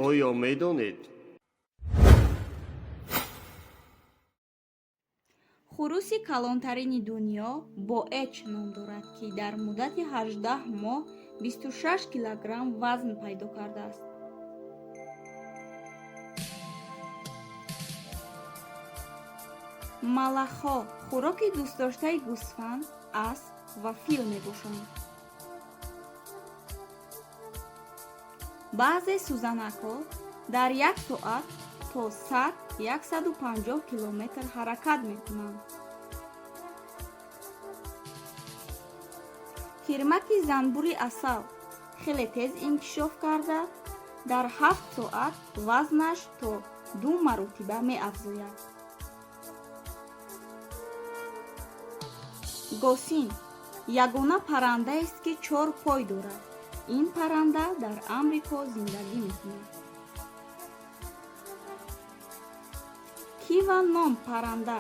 оё медонед? хуруси калонтарини дунё бо H ном дорад, ки дар муддати 18 моҳ 26 килограмм вазн пайдо кардааст. малахҳо хӯроки дӯстдоштаи гӯсфанд, асп ва фил мебошанд. баъзе сӯзанакҳо дар як соат то 100-150 километр ҳаракат мекунанд. кирмаки занбури асал хеле тез инкишоф карда, дар 7 соат вазнаш то 2 маротиба меафзояд. госин ягона паррандаест, ки 4 пой дорад. ин парранда дар амрико зиндагӣ мекунад. кива ном парранда,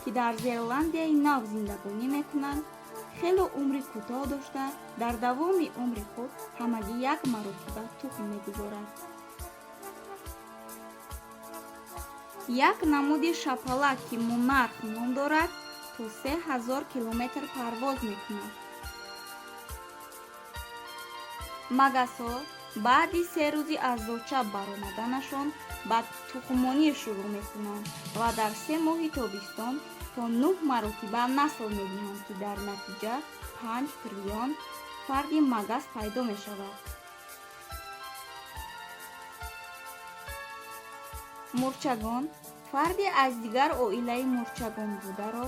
ки дар зеландияи нав зиндагонӣ мекунад, хеле умри кӯтоҳ дошта, дар давоми умри худ ҳамагӣ 1 маротиба тухм мегузорад. як намуди шапалак, ки монарх ном дорад, то 3000 километр парвоз мекунад. магазҳо баъди 3 рӯзи аз зоча баромаданашон ба тухмонӣ шурӯъ мекунанд ва дар 3 моҳи тобистон то 9 маротиба насл медиҳанд, ки дар натиҷа 5 триллион фарди магаз пайдо мешавад. мурчагон фарди аз дигар оилаи мурчагон бударо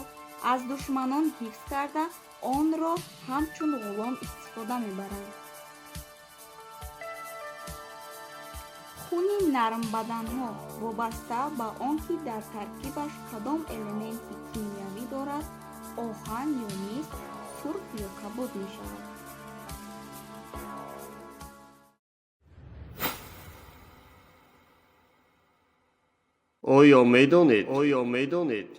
аз душманон ҳифз карда, онро ҳамчун ғулом истифода мебаранд. хуни нармбаданҳо вобаста ба он ки дар таркибаш кадом элементи кимиявӣ дорад, оҳан ё мис, сурх ё кабуд мешавад. оё медонед?